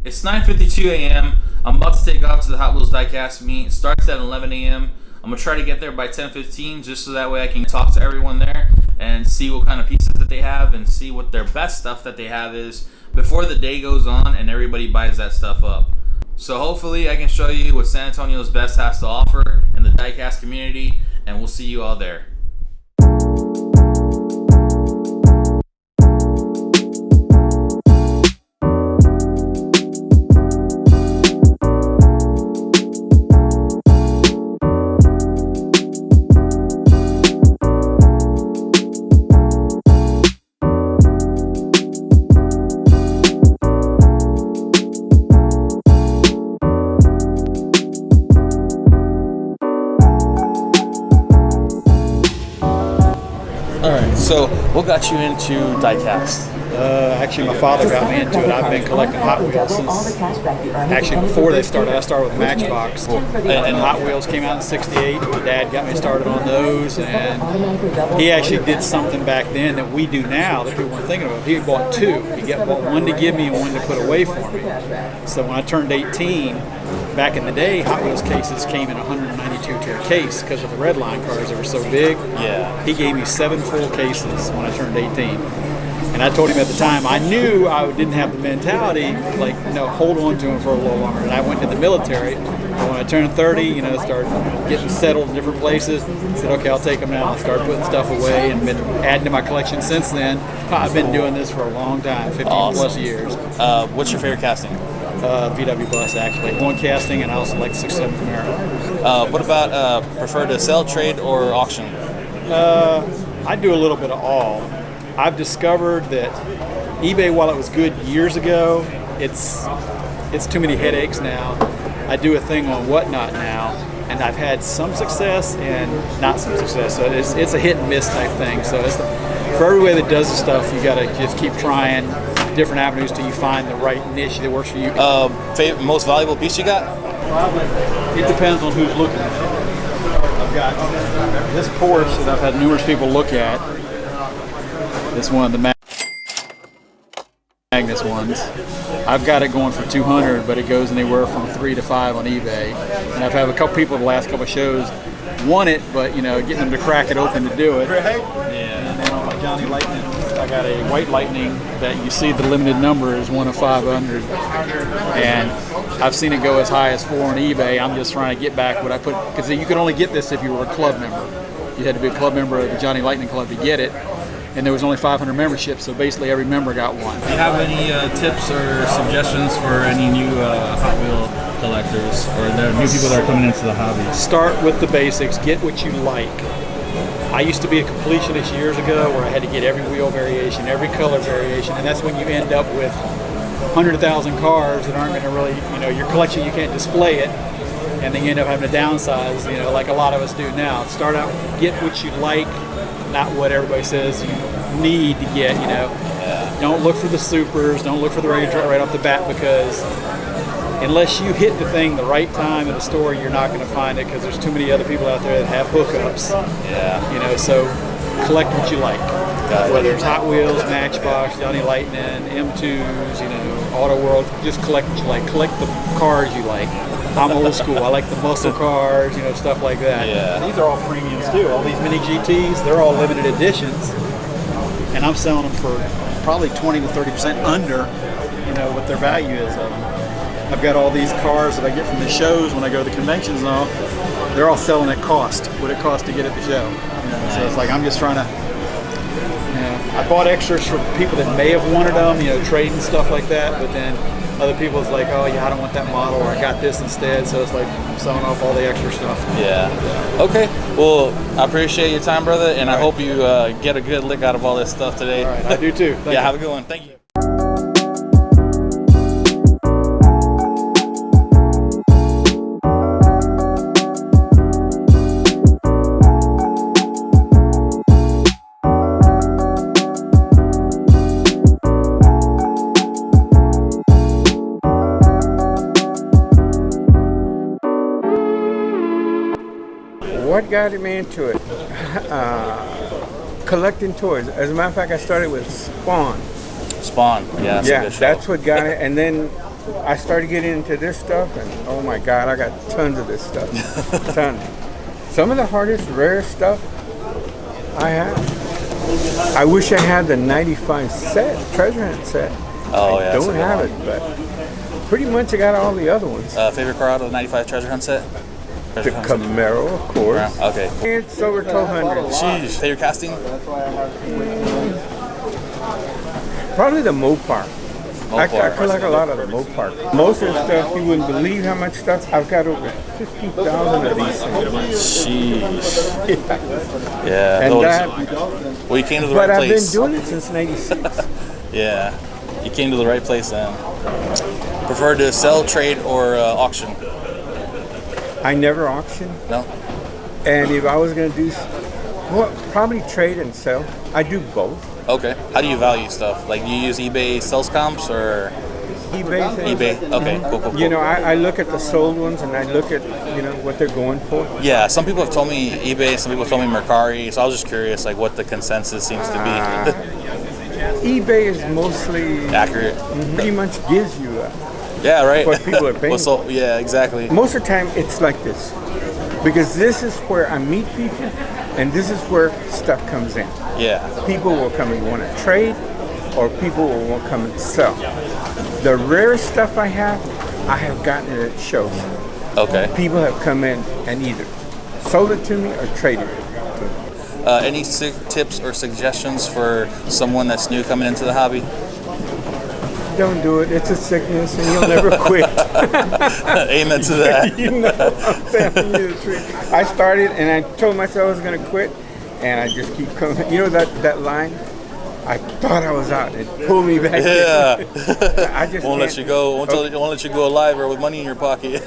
It's 9:52 a.m. I'm about to take off to the Hot Wheels diecast meet. It starts at 11 a.m. I'm going to try to get there by 10:15 just so that way I can talk to everyone there and see what kind of pieces that they have and see what their best stuff that they have is before the day goes on and everybody buys that stuff up. So hopefully I can show you what San Antonio's best has to offer in the diecast community, and we'll see you all there. Alright, so what got you into diecast? Actually, my father got me into it. I've been collecting Hot Wheels since, actually before they started. I started with Matchbox, and Hot Wheels came out in '68. My dad got me started on those, and he actually did something back then that we do now that people weren't thinking about. He bought two. He bought one to give me and one to put away for me. So when I turned 18, back in the day, Hot Wheels cases came in 192 to a case because of the red line cars. They were so big. Yeah. He gave me 7 full cases when I turned 18. And I told him at the time, I knew I didn't have the mentality, like, hold on to him for a little longer. And I went to the military. And when I turned 30, started getting settled in different places. I said, okay, I'll take them now. I started putting stuff away and been adding to my collection since then. I've been doing this for a long time, 15 plus years. What's your favorite casting? VW Bus, actually. One casting, and I also like 67 Camaro. What about prefer to sell, trade, or auction? I do a little bit of all. I've discovered that eBay, while it was good years ago, it's too many headaches now. I do a thing on Whatnot now, and I've had some success and not some success. So it's a hit and miss type thing. So for everybody that does the stuff, you got to just keep trying different avenues till you find the right niche that works for you. Most valuable piece you got? It depends on who's looking at it. I've got this Porsche that I've had numerous people look at. This one, the Magnus ones. I've got it going for $200, but it goes anywhere from $3 to $5 on eBay. And I've had a couple people the last couple of shows want it, but getting them to crack it open to do it. Yeah. And then on my Johnny Lightning, I got a white Lightning that you see the limited number is 1 of 500, and I've seen it go as high as 4 on eBay. I'm just trying to get back what I put, because you could only get this if you were a club member. You had to be a club member of the Johnny Lightning Club to get it. And there was only 500 memberships, so basically every member got one. Do you have any tips or suggestions for any new Hot Wheel collectors or the new people that are coming into the hobby? Start with the basics. Get what you like. I used to be a completionist years ago where I had to get every wheel variation, every color variation, and that's when you end up with 100,000 cars that aren't going to really, your collection, you can't display it, and then you end up having to downsize, like a lot of us do now. Start out, get what you like, not what everybody says you need to get, Yeah. Don't look for the supers, don't look for the regular right off the bat, because unless you hit the thing the right time at the store, you're not going to find it, because there's too many other people out there that have hookups. Yeah. So collect what you like. Whether it's Hot Wheels, Matchbox, Johnny Lightning, M2s, Auto World, just collect what you like. Collect the cars you like. I'm old school. I like the muscle cars, stuff like that. Yeah. These are all premiums too. All these mini GTs, they're all limited editions, and I'm selling them for probably 20 to 30% under, what their value is of them. I've got all these cars that I get from the shows when I go to the conventions and all. They're all selling at cost, what it costs to get at the show. So it's like I'm just trying to. I bought extras for people that may have wanted them, trading stuff like that, but then other people, it's like, oh yeah, I don't want that model, or I got this instead. So it's like I'm selling off all the extra stuff. Yeah. Okay. Well, I appreciate your time, brother, and I hope you get a good lick out of all this stuff today. All right, I do too. Thank you. Have a good one. Thank you. What got me into it? Collecting toys. As a matter of fact, I started with Spawn. Spawn, yeah, That's what got it. And then I started getting into this stuff, and oh my God, I got tons of this stuff. Tons. Some of the hardest, rarest stuff I have. I wish I had the 95 set, treasure hunt set. Oh, I yeah. don't have it, but pretty much I got all the other ones. Favorite car out of the 95 treasure hunt set? The Camaro, of course. Yeah, okay, cool. It's over 1200. Sheesh. Favorite casting? Probably the Mopar. I Mopar. collect a lot of the Mopar. Most of the stuff, you wouldn't believe how much stuff. I've got over 50,000 of these things. Sheesh. Yeah. And those, that, well, you came to the but right I've been place. doing it since 96. Yeah. You came to the right place then. Prefer to sell, trade, or auction? I never auction. No? And if I was going to do, well, probably trade and sell. I do both. Okay. How do you value stuff? Like, do you use eBay sales comps or eBay things. eBay? Okay, cool. You know, I look at the sold ones and I look at, you know, what they're going for. Yeah, some people have told me eBay, some people have told me Mercari, so I was just curious, like, what the consensus seems to be. eBay is mostly Accurate. pretty much gives you Yeah, right. what people are paying Well, so, yeah, exactly. most of the time it's like this, because this is where I meet people and this is where stuff comes in. Yeah. People will come and want to trade, or people will want to come and sell. The rarest stuff I have gotten it at shows. Okay. People have come in and either sold it to me or traded it. Any tips or suggestions for someone that's new coming into the hobby? Don't do it. It's a sickness and you'll never quit. Amen to that. You know, I'm telling you the truth. I started and I told myself I was going to quit, and I just keep coming. You know that line? I thought I was out. It pulled me back. Yeah. In. I just Won't let you go. Won't let you go alive or with money in your pocket.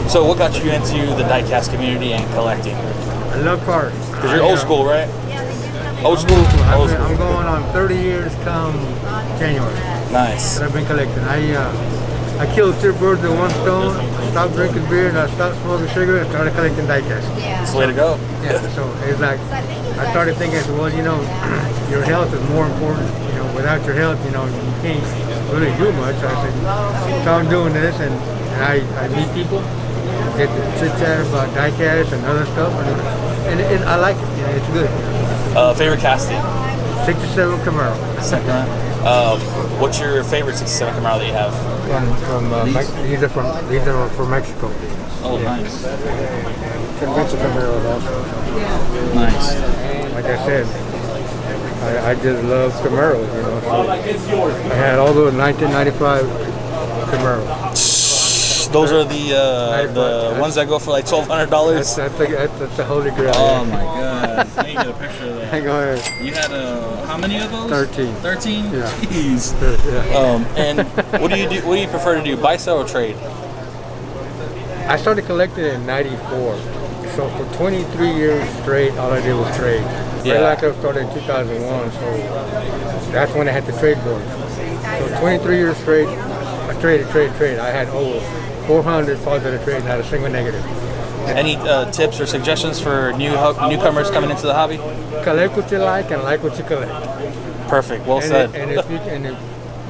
So what got you into the diecast community and collecting? I love cars. Because you're old school, right? Old school? Old school. I'm going on 30 years come January Nice. that I've been collecting. I killed two birds with one stone. I stopped drinking beer and I stopped smoking cigarettes and started collecting diecast. That's the way to go. Yeah, so it's like, I started thinking, well, you know, your health is more important. You know, without your health, you know, you can't really do much. So I said, so I'm doing this, and I meet people, get to chit chat about diecast and other stuff, and I like it. You know, it's good. Favorite casting? 67 Camaro. What's your favorite 67 Camaro that you have? These are from Mexico. Oh, nice. Conventional Camaros also. Nice. Like I said, I just love Camaros, you know. So I had all those 1995 Camaros. Those are the ones that go for like $1,200. That's the holy grail. Oh my god! I need to get a picture of that. Hang on here. You had how many of those? 13. 13? Yeah. Jeez. Yeah. And what do you do? What do you prefer to do? Buy, sell, or trade? I started collecting in '94. So for 23 years straight, all I did was trade. Yeah. Red Light Club started in 2001, so that's when I had the trade boards. So 23 years straight, I traded. I had over 400 positive trades, not a single negative. Any tips or suggestions for newcomers coming into the hobby? Collect what you like and like what you collect. Perfect. Well said. And if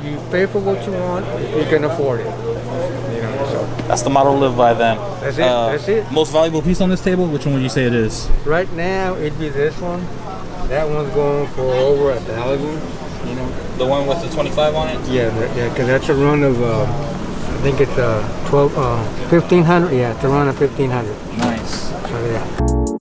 you pay for what you want, if you can afford it. You know, so That's the motto to live by then. That's it. That's it. Most valuable piece on this table, which one would you say it is? Right now, it'd be this one. That one's going for over 1,000. You know. The one with the 25 on it? Yeah, because that's a run of I think it's 1,500. Yeah, it's a run of 1,500. Nice. So yeah.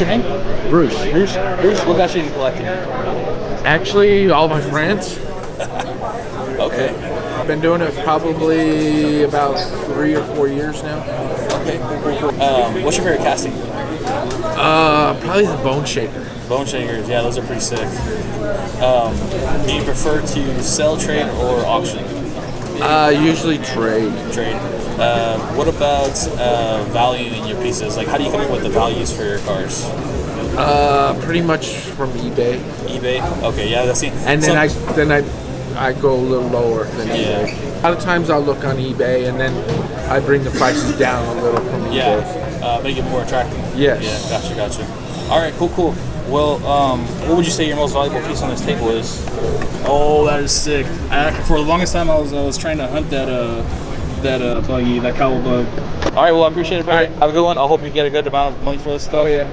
your name? Bruce. Bruce. Bruce, what got you into collecting? Actually, all my friends. Okay. I've been doing it probably about 3 or 4 years now. Okay. Cool. What's your favorite casting? Probably the Bone Shaker. Bone shakers. Yeah, those are pretty sick. Do you prefer to sell, trade, or auction? Usually trade. Trade. What about value in your pieces? Like, how do you come up with the values for your cars? Pretty much from eBay. eBay. Okay, yeah, that's it. And then I go a little lower than Yeah. eBay. A lot of times I'll look on eBay and then I bring the prices down a little from eBay. Yeah, make it more attractive. Yes. Yeah, gotcha. All right, cool. Well, what would you say your most valuable piece on this table is? Oh, that is sick. For the longest time, I was trying to hunt that buggy, that cowboy bug. All right, well, I appreciate it, buddy. Have a good one. I hope you get a good amount of money for this stuff. Oh yeah.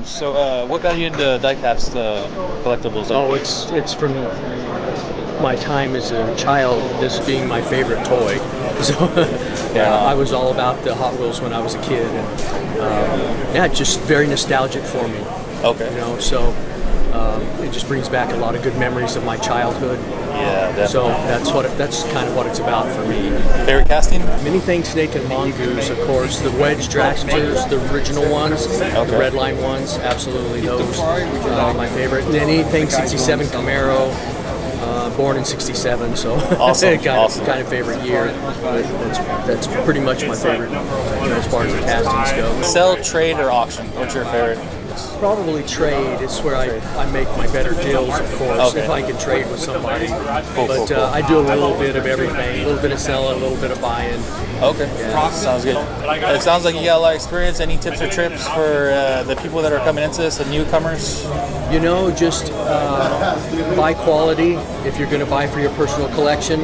So what got you into diecast collectibles? Oh, it's from my time as a child, this being my favorite toy. So I was all about the Hot Wheels when I was a kid, and yeah, just very nostalgic for me. Okay. You know, so it just brings back a lot of good memories of my childhood. Yeah, definitely. So that's kind of what it's about for me. Favorite casting? Many things Snake and Mongoose, of course. The Wedge Dragsters, the original ones, the red line ones, absolutely those are my favorite. And anything 67 Camaro, born in 67, so Awesome. kind of favorite year. But that's pretty much my favorite, as far as the castings go. Sell, trade, or auction? What's your favorite? Probably trade is where I make my better deals, of course, Okay. if I can trade with somebody. Cool. I do a little bit of everything, a little bit of selling, a little bit of buying. Okay. Yeah. Sounds good. It sounds like you got a lot of experience. Any tips or trips for the people that are coming into this, the newcomers? Just buy quality. If you're going to buy for your personal collection,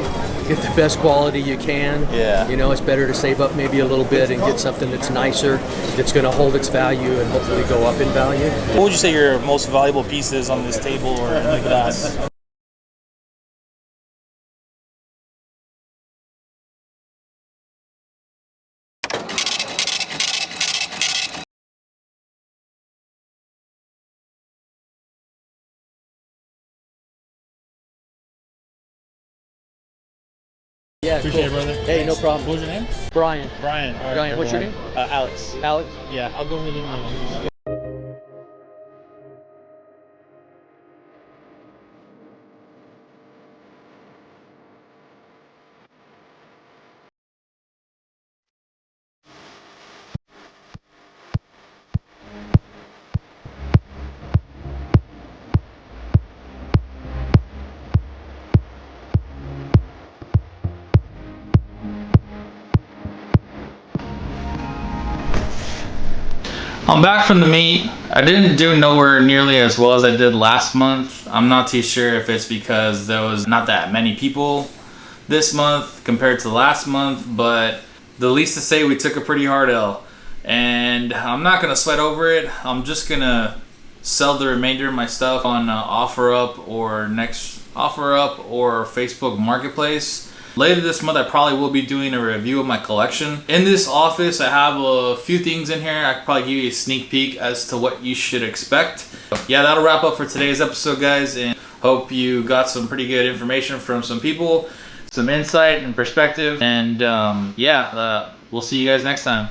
get the best quality you can. Yeah. It's better to save up maybe a little bit and get something that's nicer, that's going to hold its value and hopefully go up in value. What would you say your most valuable piece is on this table or in the glass? Yeah, Appreciate cool. it, brother. Hey, no problem. What was your name? Brian. Brian. All right, Brian, what's your name? Alex. Alex? Yeah, I'll go ahead and. I'm back from the meet. I didn't do nowhere nearly as well as I did last month. I'm not too sure if it's because there was not that many people this month compared to last month, but the least to say, we took a pretty hard L. And I'm not gonna sweat over it. I'm just gonna sell the remainder of my stuff on OfferUp or Facebook Marketplace. Later this month, I probably will be doing a review of my collection. In this office, I have a few things in here. I could probably give you a sneak peek as to what you should expect. Yeah, that'll wrap up for today's episode, guys, and hope you got some pretty good information from some people, some insight and perspective, and we'll see you guys next time.